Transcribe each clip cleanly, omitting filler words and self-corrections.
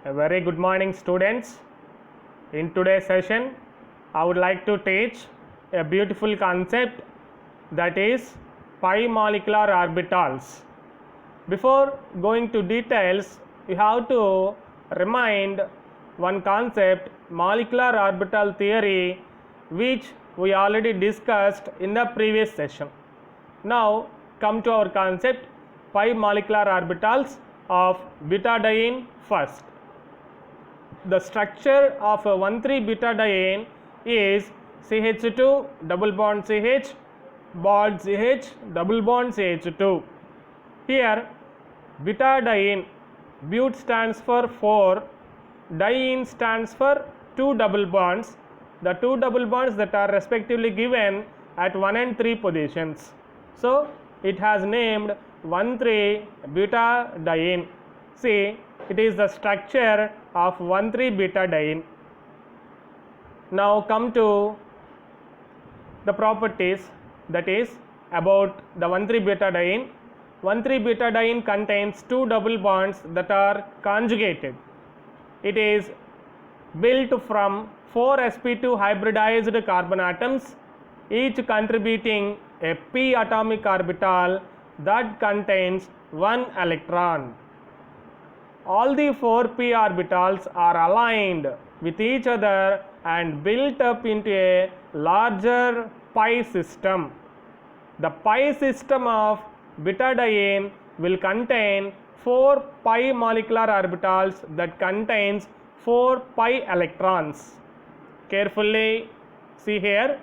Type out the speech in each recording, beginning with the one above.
A very good morning, students. In today's session, I would like to teach a beautiful concept, that is pi molecular orbitals. Before going to details, you have to remind one concept, molecular orbital theory, which we already discussed in the previous session. Now come to our concept, pi molecular orbitals of butadiene first. The structure of a 1,3-butadiene is CH2 double bond CH, bond CH, double bond CH2. Here butadiene, but stands for 4, diene stands for 2 double bonds, the 2 double bonds that are respectively given at 1 and 3 positions. So it has named 1,3-butadiene. See, it is the structure of 1,3-butadiene. Now come to the properties, that is about the 1,3-butadiene. 1,3-butadiene contains 2 double bonds that are conjugated. It is built from 4 sp2 hybridized carbon atoms, each contributing a p atomic orbital that contains 1 electron. All the 4 p orbitals are aligned with each other and built up into a larger pi system. The pi system of butadiene will contain 4 pi molecular orbitals that contains 4 pi electrons. Carefully see here,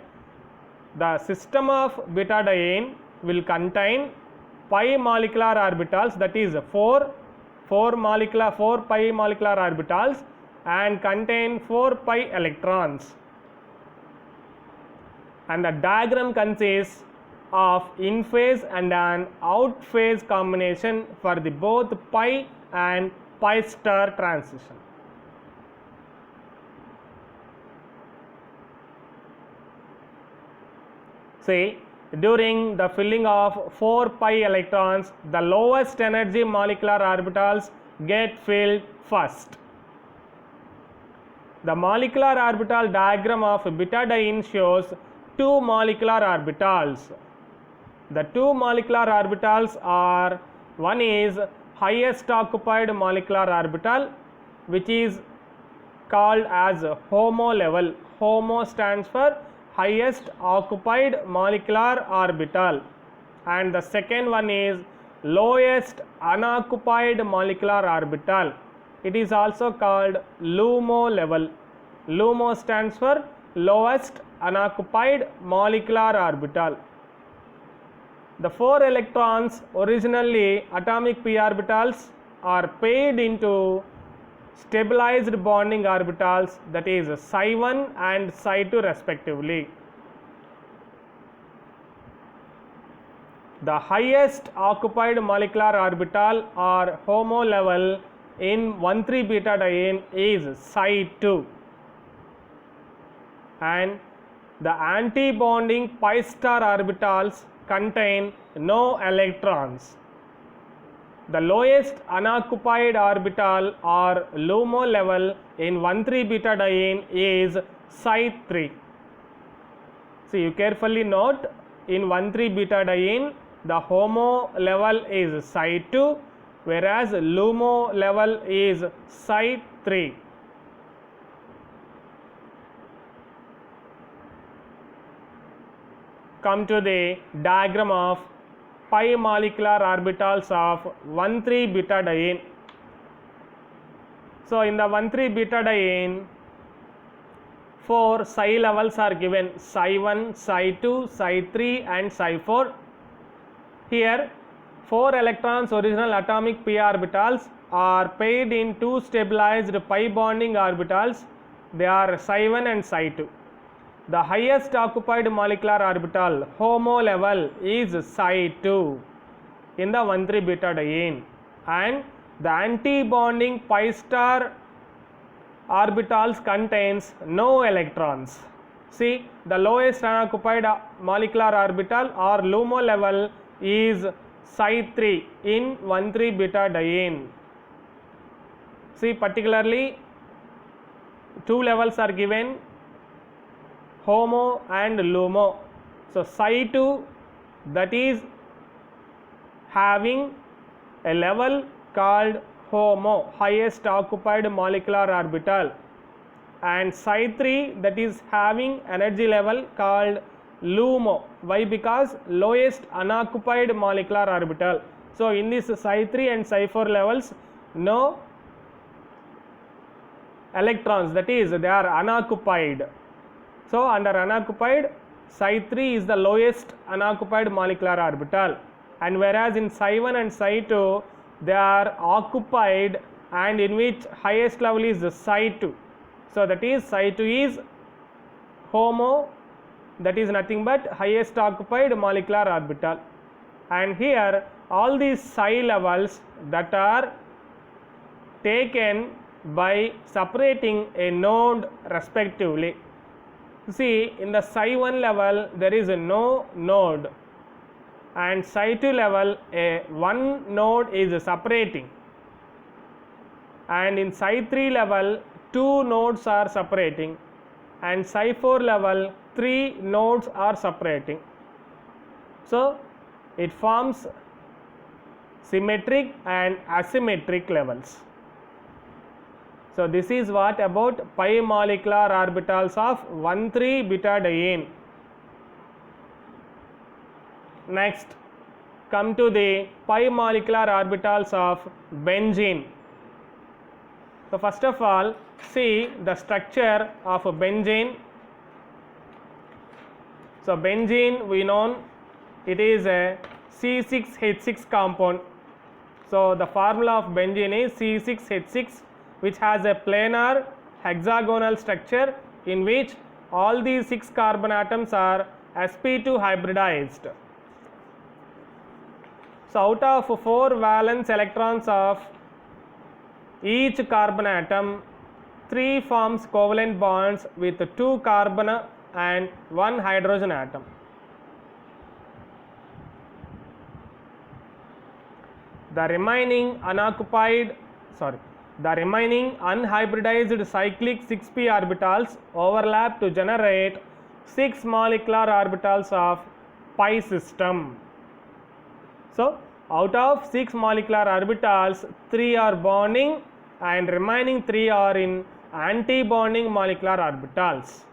the system of butadiene will contain pi molecular orbitals, that is 4 pi molecular orbitals, and contain 4 pi electrons. And the diagram consists of in phase and an out phase combination for the both pi and pi star transition. See, during the filling of 4 pi electrons, the lowest energy molecular orbitals get filled first. The molecular orbital diagram of butadiene shows 2 molecular orbitals. The 2 molecular orbitals are, one is highest occupied molecular orbital, which is called as HOMO level. HOMO stands for highest occupied molecular orbital, and the second one is lowest unoccupied molecular orbital. It is also called LUMO level. LUMO stands for lowest unoccupied molecular orbital. The 4 electrons, originally atomic p orbitals, are paired into stabilized bonding orbitals, that is psi1 and psi2 respectively. The highest occupied molecular orbital or HOMO level in 1,3-butadiene is psi2, and the anti-bonding pi star orbitals contain no electrons. The lowest unoccupied orbital or LUMO level in 1,3-butadiene is psi3. So you carefully note, in 1,3-butadiene the HOMO level is psi2, whereas LUMO level is psi3. Come to the diagram of pi molecular orbitals of 1,3-butadiene. So in the 1,3-butadiene, 4 psi levels are given, psi1, psi2, psi3 and psi4. Here 4 electrons, original atomic p orbitals, are paired in 2 stabilized pi bonding orbitals. They are psi1 and psi2. The highest occupied molecular orbital, HOMO level, is psi2 in the 1,3-butadiene, and the anti-bonding pi star orbitals contains no electrons. See, the lowest unoccupied molecular orbital or LUMO level is psi3 in 1,3-butadiene. See, particularly two levels are given, HOMO and LUMO. So Psi2, that is having a level called HOMO, highest occupied molecular orbital, and Psi3, that is having energy level called LUMO. Why? Because lowest unoccupied molecular orbital. So in this Psi3 and Psi4 levels, no electrons, that is they are unoccupied. So under unoccupied, Psi3 is the lowest unoccupied molecular orbital, and whereas in Psi1 and Psi2 they are occupied, and in which highest level is the Psi2. So that is Psi2 is HOMO, that is nothing but highest occupied molecular orbital. And here all these Psi levels that are taken by separating a node respectively. See, in the Psi1 level there is no node, and Psi2 level one node is separating, and in Psi3 level two nodes are separating, and Psi4 level three nodes are separating. So it forms symmetric and asymmetric levels. So this is what about pi molecular orbitals of 1,3 butadiene. Next, come to the pi molecular orbitals of benzene. So first of all, see the structure of benzene. So benzene, we know it is a C6H6 compound. So the formula of benzene is C6H6, which has a planar hexagonal structure in which all these 6 carbon atoms are sp2 hybridized. So out of 4 valence electrons of each carbon atom, 3 forms covalent bonds with 2 carbon and 1 hydrogen atom. The remaining unhybridized cyclic 6p orbitals overlap to generate 6 molecular orbitals of pi system. So out of 6 molecular orbitals, 3 are bonding and remaining 3 are in anti-bonding molecular orbitals.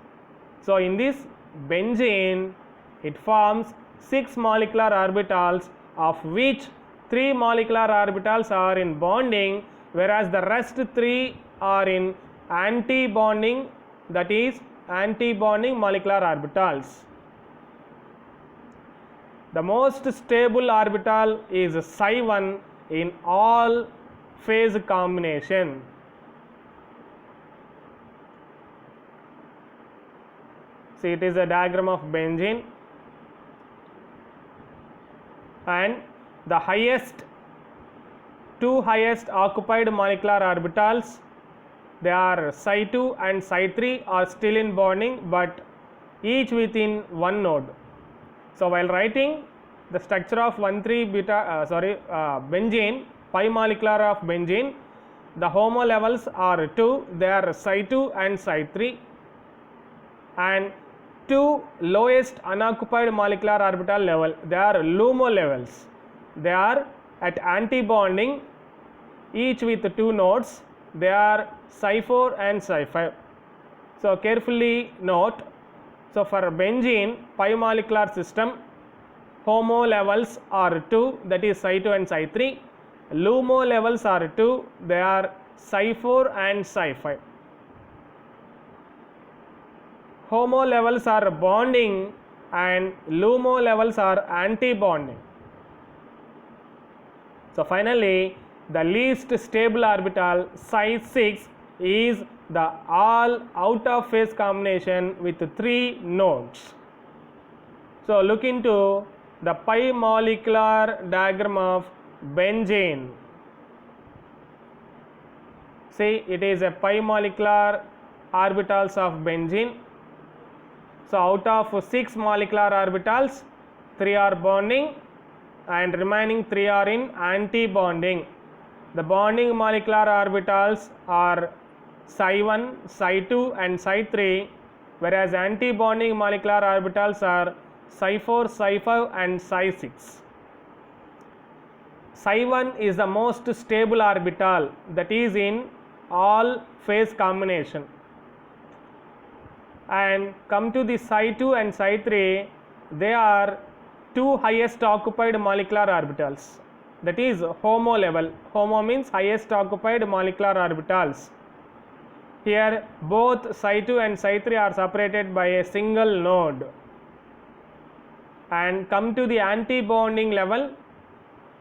So in this benzene, it forms 6 molecular orbitals, of which 3 molecular orbitals are in bonding, whereas the rest 3 are in anti-bonding, that is anti-bonding molecular orbitals. The most stable orbital is Psi1 in all phase combination. See, it is a diagram of benzene, and the two highest occupied molecular orbitals, they are Psi2 and Psi3 are still in bonding, but each within one node. So while writing the structure of benzene, pi molecular of benzene, the HOMO levels are 2, they are Psi2 and Psi3, and 2 lowest unoccupied molecular orbital level, they are LUMO levels. They are at anti-bonding, each with 2 nodes, they are Psi4 and Psi5. So carefully note, so for benzene pi molecular system, HOMO levels are 2, that is Psi2 and Psi3, LUMO levels are 2, they are Psi4 and Psi5. HOMO levels are bonding and LUMO levels are anti-bonding. So finally, the least stable orbital Psi6 is the all out of phase combination with 3 nodes. So look into the pi molecular diagram of benzene. See, it is a pi molecular orbitals of benzene. So out of 6 molecular orbitals, 3 are bonding and remaining 3 are in anti-bonding. the bonding molecular orbitals are psi1, psi2 and psi3, whereas anti-bonding molecular orbitals are psi4, psi5 and psi6. Psi1 is the most stable orbital, that is in all phase combination. And come to the psi2 and psi3, they are two highest occupied molecular orbitals, that is HOMO level. HOMO means highest occupied molecular orbitals. Here both psi2 and psi3 are separated by a single node. And come to the anti-bonding level,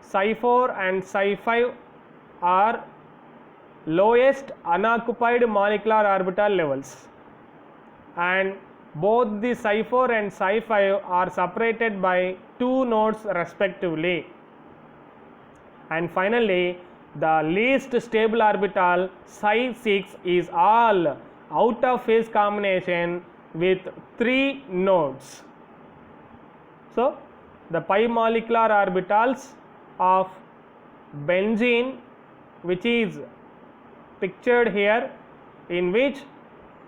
psi4 and psi5 are lowest unoccupied molecular orbital levels, and both the psi4 and psi5 are separated by two nodes respectively. And finally, the least stable orbital psi6 is all out of phase combination with three nodes. So the pi molecular orbitals of benzene, which is pictured here, in which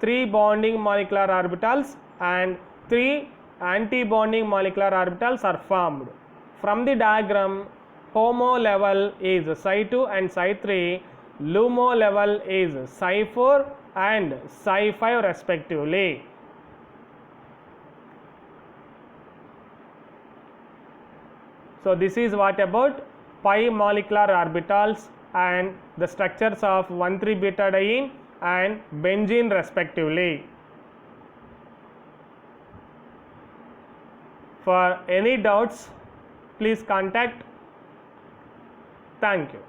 three bonding molecular orbitals and three anti-bonding molecular orbitals are formed. From the diagram, HOMO level is psi2 and psi3, LUMO level is psi4 and psi5 respectively. So this is what about pi molecular orbitals and the structures of 1,3-betadiene and benzene respectively. For any doubts, please contact. Thank you.